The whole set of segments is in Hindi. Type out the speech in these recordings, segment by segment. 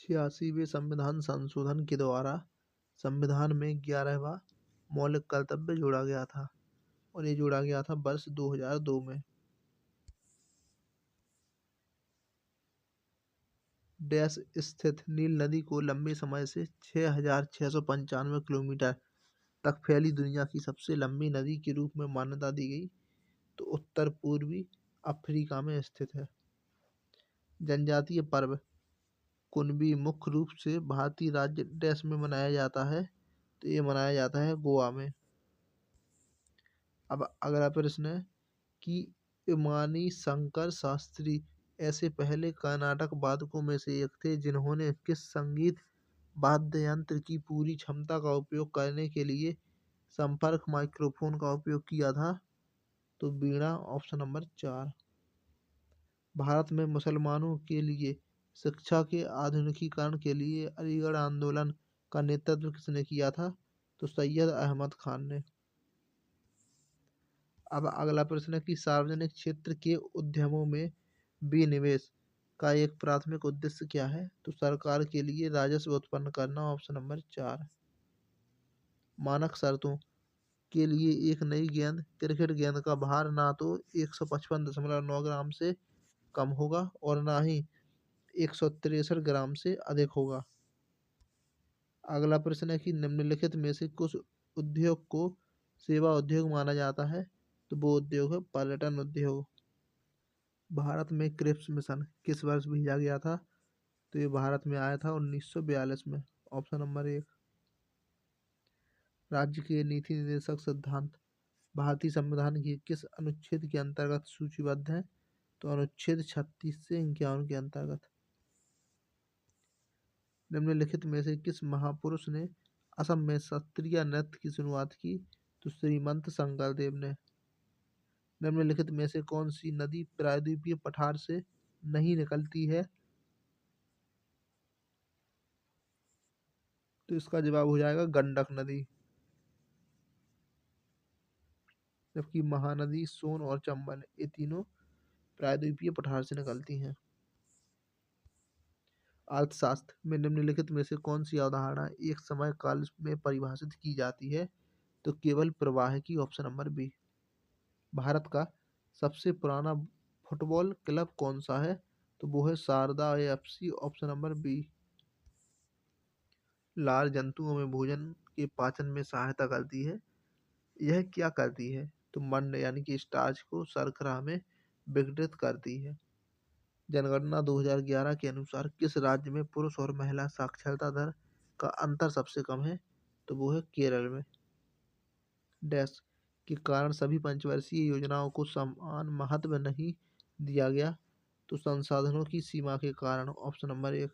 86वें संविधान संशोधन के द्वारा संविधान में 11वां मौलिक कर्तव्य जोड़ा गया था और ये जोड़ा गया था वर्ष 2002 में। डैश स्थित नील नदी को लंबे समय से 6,695 किलोमीटर तक फैली दुनिया की सबसे लंबी नदी के रूप में मान्यता दी गई। तो उत्तर पूर्वी अफ्रीका में स्थित है। जनजातीय पर्व कुनबी मुख्य रूप से भारतीय राज्य डैश में मनाया जाता है। तो ये मनाया जाता है गोवा में। अब अगला प्रश्न है कि इमानी शंकर शास्त्री ऐसे पहले कर्नाटक वादकों में से एक थे जिन्होंने किस संगीत वाद्य यंत्र की पूरी क्षमता का उपयोग करने के लिए संपर्क माइक्रोफोन का उपयोग किया था? तो वीणा, ऑप्शन नंबर 4। भारत में मुसलमानों के लिए शिक्षा के आधुनिकीकरण के लिए अलीगढ़ आंदोलन का नेतृत्व किसने किया था? तो सैयद अहमद खान ने। अब अगला प्रश्न है कि सार्वजनिक क्षेत्र के उद्यमों में विनिवेश का एक प्राथमिक उद्देश्य क्या है? तो सरकार के लिए राजस्व उत्पन्न करना, ऑप्शन नंबर 4। मानक शर्तों के लिए एक नई गेंद क्रिकेट गेंद का भार ना तो 155.9 ग्राम से कम होगा और ना ही 163 ग्राम से अधिक होगा। अगला प्रश्न है कि निम्नलिखित में से कुछ उद्योग को सेवा उद्योग माना जाता है? तो वो उद्योग है पर्यटन उद्योग। भारत में क्रिप्स मिशन किस वर्ष भेजा गया था? तो ये भारत में आया था 1942 में, ऑप्शन नंबर 1। राज्य के नीति निर्देशक सिद्धांत भारतीय संविधान के किस अनुच्छेद के अंतर्गत सूचीबद्ध है? तो अनुच्छेद 36 से 51 के अंतर्गत। निम्नलिखित में से किस महापुरुष ने असम में शास्त्रीय नृत्य की शुरुआत की? तो श्रीमंत शंकरदेव ने। निम्नलिखित में से कौन सी नदी प्रायद्वीपीय पठार से नहीं निकलती है? तो इसका जवाब हो जाएगा गंडक नदी। जबकि महानदी, सोन और चंबल ये तीनों प्रायद्वीपीय पठार से निकलती हैं। अर्थशास्त्र में निम्नलिखित में से कौन सी अवधारणा एक समय काल में परिभाषित की जाती है? तो केवल प्रवाह की, ऑप्शन नंबर बी। भारत का सबसे पुराना फुटबॉल क्लब कौन सा है? तो वो है Sharda FC, option number B. लार जंतुओं में भोजन के पाचन में सहायता करती है। यह क्या करती है? तो मंड यानी कि स्टार्च को शर्करा में विघटित करती है। जनगणना 2011 के अनुसार किस राज्य में पुरुष और महिला साक्षरता दर का अंतर सबसे कम है? तो वो है केरल में। डैश के कारण सभी पंचवर्षीय योजनाओं को समान महत्व नहीं दिया गया? तो संसाधनों की सीमा के कारण, ऑप्शन नंबर 1।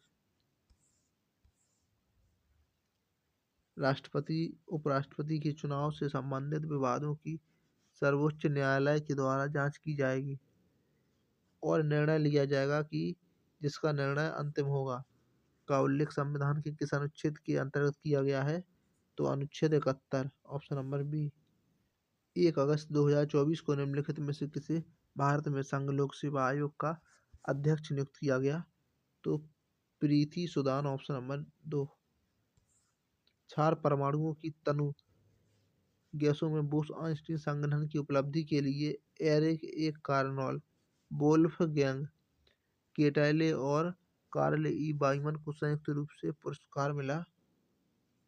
राष्ट्रपति उपराष्ट्रपति के चुनाव से संबंधित विवादों की सर्वोच्च न्यायालय के द्वारा जांच की जाएगी और निर्णय लिया जाएगा कि जिसका निर्णय अंतिम होगा। का उल्लेख संविधान के किस अनुच्छेद के अंतर्गत किया गया है? तो अनुच्छेद 71, ऑप्शन नंबर बी। 1 अगस्त 2024 को निम्नलिखित में से किसे भारत में संघ लोक सेवा आयोग का अध्यक्ष नियुक्त किया गया? तो प्रीति सुदान, ऑप्शन नंबर 2। क्षार परमाणुओं की तनु गैसों में बोस आइंस्टीन संगठन की उपलब्धि के लिए एरिक ए कार्नोल, वोल्फगैंग केटाले और कार्ल ई बाइमन को संयुक्त रूप से पुरस्कार मिला?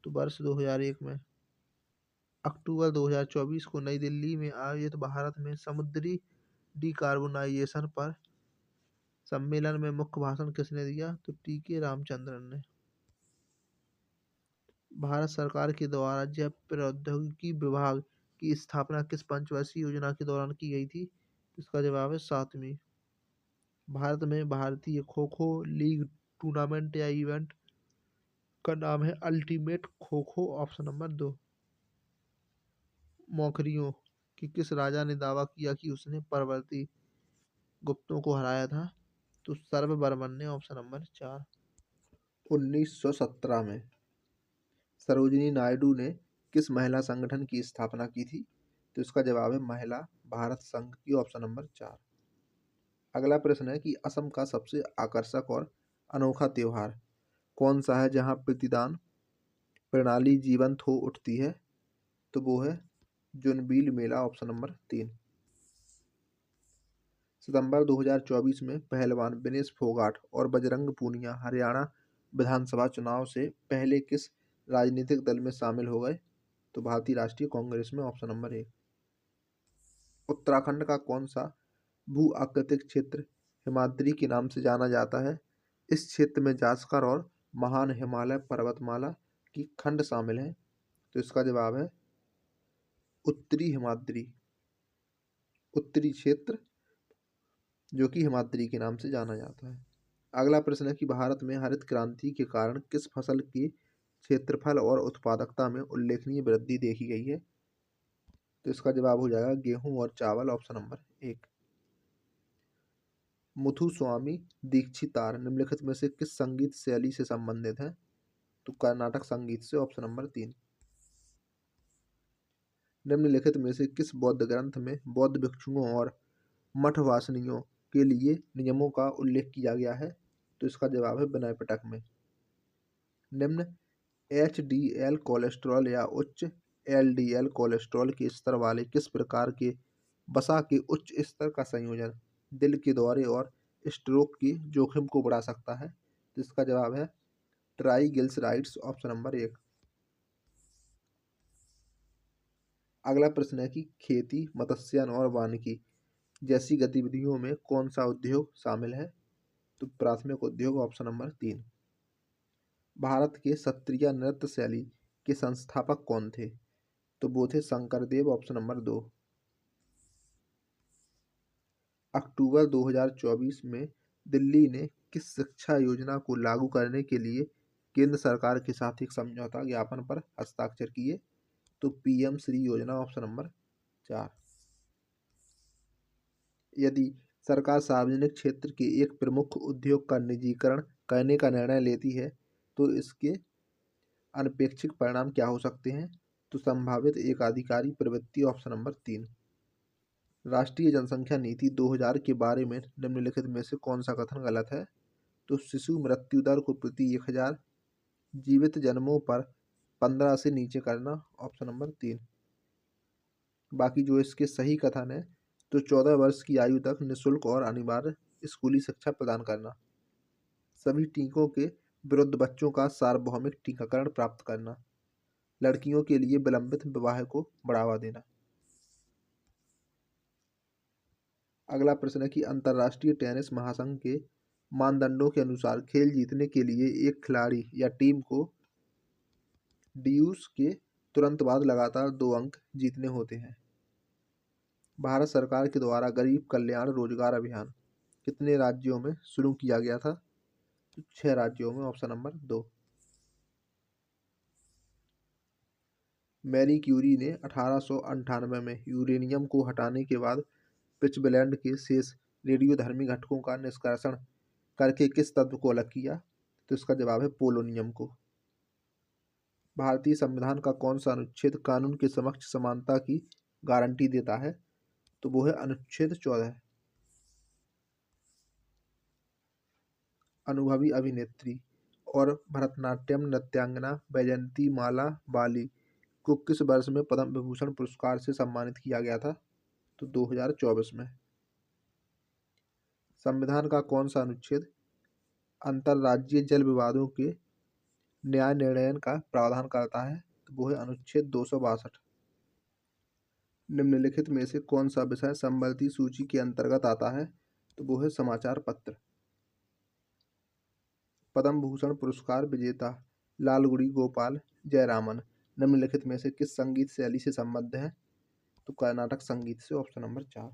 तो वर्ष 2001 में। अक्टूबर 2024 को नई दिल्ली में आयोजित भारत में समुद्री डिकार्बोनाइजेशन पर सम्मेलन में मुख्य भाषण किसने दिया? तो टी के रामचंद्रन ने। भारत सरकार के द्वारा जैव प्रौद्योगिकी विभाग की स्थापना किस पंचवर्षीय योजना के दौरान की गई थी? इसका जवाब है 7वीं। भारत में भारतीय खो खो लीग टूर्नामेंट या इवेंट का नाम है ultimate kho kho, option number 2। मौखरियों कि किस राजा ने दावा किया कि उसने परवर्ती गुप्तों को हराया था? तो सर्ववर्मन ने, ऑप्शन नंबर 4। 1917 में सरोजिनी नायडू ने किस महिला संगठन की स्थापना की थी? तो इसका जवाब है महिला भारत संघ की, ऑप्शन नंबर 4। अगला प्रश्न है कि असम का सबसे आकर्षक और अनोखा त्योहार कौन सा है जहां प्रतिदान प्रणाली जीवंत हो उठती है? तो वो है जुनबील मेला, ऑप्शन नंबर 3। सितंबर 2024 में पहलवान विनेश फोगाट और बजरंग पूनिया हरियाणा विधानसभा चुनाव से पहले किस राजनीतिक दल में शामिल हो गए? तो भारतीय राष्ट्रीय कांग्रेस में, ऑप्शन नंबर 1। उत्तराखंड का कौन सा भू आकृतिक क्षेत्र हिमाद्री के नाम से जाना जाता है? इस क्षेत्र में जास्कर और महान हिमालय पर्वतमाला की खंड शामिल है। तो इसका जवाब है उत्तरी हिमाद्री, उत्तरी क्षेत्र जो कि हिमाद्री के नाम से जाना जाता है। अगला प्रश्न है कि भारत में हरित क्रांति के कारण किस फसल के क्षेत्रफल और उत्पादकता में उल्लेखनीय वृद्धि देखी गई है? तो इसका जवाब हो जाएगा गेहूं और चावल, ऑप्शन नंबर 1। मुथुस्वामी दीक्षितार निम्नलिखित में से किस संगीत शैली से संबंधित है? तो कर्नाटक संगीत से, ऑप्शन नंबर 3। निम्नलिखित में से किस बौद्ध ग्रंथ में बौद्ध भिक्षुओं और मठवासिनियों के लिए नियमों का उल्लेख किया गया है? तो इसका जवाब है विनय पिटक में। निम्न एचडीएल कोलेस्ट्रॉल या उच्च एलडीएल कोलेस्ट्रॉल के स्तर वाले किस प्रकार के वसा के उच्च स्तर का संयोजन दिल के दौरे और स्ट्रोक के जोखिम को बढ़ा सकता है? तो इसका जवाब है ट्राइग्लिसराइड्स, ऑप्शन नंबर 1। अगला प्रश्न है कि खेती, मत्स्यन और वानिकी जैसी गतिविधियों में कौन सा उद्योग शामिल है? तो प्राथमिक उद्योग, ऑप्शन नंबर 3। भारत के सत्रिया नृत्य शैली के संस्थापक कौन थे? तो वो थे शंकरदेव, ऑप्शन नंबर 2। अक्टूबर 2024 में दिल्ली ने किस शिक्षा योजना को लागू करने के लिए केंद्र सरकार के साथ एक समझौता ज्ञापन पर हस्ताक्षर किए? तो पीएम श्री योजना, ऑप्शन नंबर 4। यदि सरकार सार्वजनिक क्षेत्र के एक प्रमुख उद्योग का निजीकरण करने का निर्णय लेती है तो इसके अनपेक्षित परिणाम क्या हो सकते हैं? तो संभावित एकाधिकारी प्रवृत्ति, ऑप्शन नंबर 3। राष्ट्रीय जनसंख्या नीति 2000 के बारे में निम्नलिखित में से कौन सा कथन गलत है? तो शिशु मृत्यु दर को प्रति 1000 जीवित जन्मों पर 15 से नीचे करना, ऑप्शन नंबर 3। बाकी जो इसके सही कथन है तो 14 वर्ष की आयु तक निःशुल्क और अनिवार्य स्कूली शिक्षा प्रदान करना, सभी टीकों के विरुद्ध बच्चों का सार्वभौमिक टीकाकरण प्राप्त करना, लड़कियों के लिए विलंबित विवाह को बढ़ावा देना। अगला प्रश्न है कि अंतर्राष्ट्रीय टेनिस महासंघ के मानदंडों के अनुसार खेल जीतने के लिए एक खिलाड़ी या टीम को ड्यूस के तुरंत बाद लगातार 2 अंक जीतने होते हैं। भारत सरकार के द्वारा गरीब कल्याण रोजगार अभियान कितने राज्यों में शुरू किया गया था? तो 6 राज्यों में, ऑप्शन नंबर 2। मैरी क्यूरी ने 1898 में यूरेनियम को हटाने के बाद पिचब्लैंड के शेष रेडियोधर्मी घटकों का निष्कर्षण करके किस तत्व को अलग किया? तो इसका जवाब है पोलोनियम को। भारतीय संविधान का कौन सा अनुच्छेद कानून के समक्ष समानता की गारंटी देता है? तो वो है अनुच्छेद 14। अनुभवी अभिनेत्री और भरतनाट्यम नृत्यांगना वैजयंती माला बाली को किस वर्ष में पद्म विभूषण पुरस्कार से सम्मानित किया गया था? तो 2024 में। संविधान का कौन सा अनुच्छेद अंतर्राज्यीय जल विवादों के न्याय निर्णयन का प्रावधान करता है? तो वो है अनुच्छेद 262। निम्नलिखित में से कौन सा विषय संबंधी सूची के अंतर्गत आता है? तो वो है समाचार पत्र। पद्म भूषण पुरस्कार विजेता लालगुडी गोपाल जयरामन निम्नलिखित में से किस संगीत शैली से संबद्ध है? तो कर्नाटक संगीत से, ऑप्शन नंबर 4।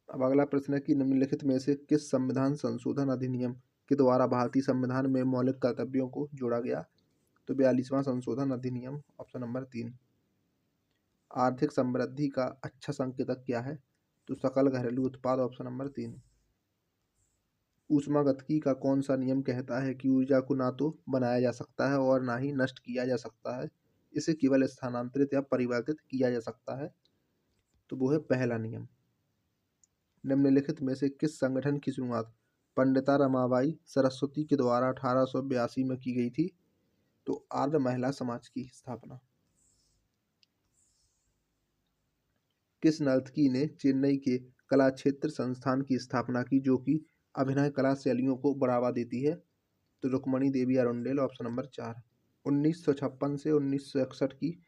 अब अगला प्रश्न है कि निम्नलिखित में से किस संविधान संशोधन अधिनियम के द्वारा भारतीय संविधान में मौलिक कर्तव्यों को जोड़ा गया? तो 42वां संशोधन अधिनियम, ऑप्शन नंबर 3। आर्थिक समृद्धि का अच्छा संकेतक क्या है? तो सकल घरेलू उत्पाद, ऑप्शन नंबर 3। ऊष्मागतिकी का कौन सा नियम कहता है कि ऊर्जा को ना तो बनाया जा सकता है और ना ही नष्ट किया जा सकता है, इसे केवल स्थानांतरित या परिवर्तित किया जा सकता है? तो वो है पहला नियम। निम्नलिखित में से किस संगठन की शुरुआत पंडिता रमाबाई सरस्वती के द्वारा 1882 में की गई थी। तो आर्य महिला समाज की स्थापना। किस नर्तकी ने चेन्नई के कला क्षेत्र संस्थान की स्थापना की, जो कि अभिनय कला शैलियों को बढ़ावा देती है? तो रुक्मणी देवी अरुंडेल, ऑप्शन नंबर 4। 1956 से 1961 की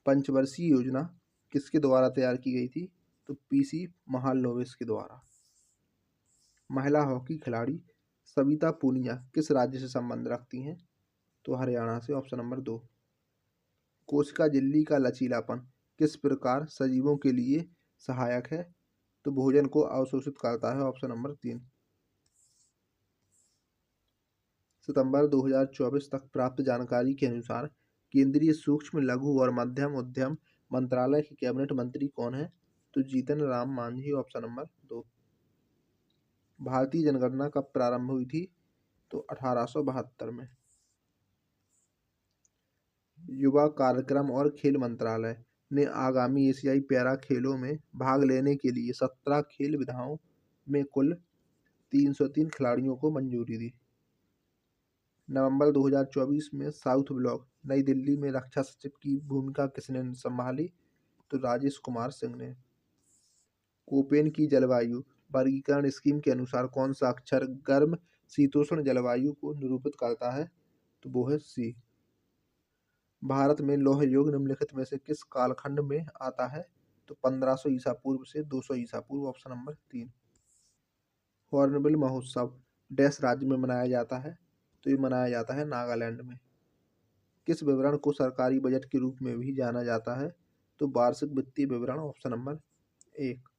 पंचवर्षीय योजना किसके द्वारा तैयार की गई थी? तो पीसी महालनोबिस के द्वारा। महिला हॉकी खिलाड़ी सविता पूनिया किस राज्य से संबंध रखती हैं? तो हरियाणा से, ऑप्शन नंबर 2। कोशिका झिल्ली का लचीलापन किस प्रकार सजीवों के लिए सहायक है? तो भोजन को अवशोषित करता है, ऑप्शन नंबर 3। सितंबर 2024 तक प्राप्त जानकारी के अनुसार केंद्रीय सूक्ष्म लघु और मध्यम उद्यम मंत्रालय के कैबिनेट मंत्री कौन है? तो जीतन राम मांझी, ऑप्शन नंबर 2। भारतीय जनगणना कब प्रारंभ हुई थी? तो 1872 में। युवा कार्यक्रम और खेल मंत्रालय ने आगामी एशियाई पैरा खेलों में भाग लेने के लिए 17 खेल विधाओं में कुल 303 खिलाड़ियों को मंजूरी दी। नवंबर 2024 में साउथ ब्लॉक नई दिल्ली में रक्षा सचिव की भूमिका किसने संभाली? तो राजेश कुमार सिंह ने। कोपेन की जलवायु वर्गीकरण स्कीम के अनुसार कौन सा अक्षर गर्म शीतोष्ण जलवायु को निरूपित करता है? तो वो है सी। भारत में लौह युग निम्नलिखित में से किस कालखंड में आता है? तो 1500 ईसा पूर्व से 200 ईसा पूर्व, ऑप्शन नंबर 3। हॉर्नबिल महोत्सव डैश राज्य में मनाया जाता है? तो ये मनाया जाता है नागालैंड में। किस विवरण को सरकारी बजट के रूप में भी जाना जाता है? तो वार्षिक वित्तीय विवरण, ऑप्शन नंबर 1।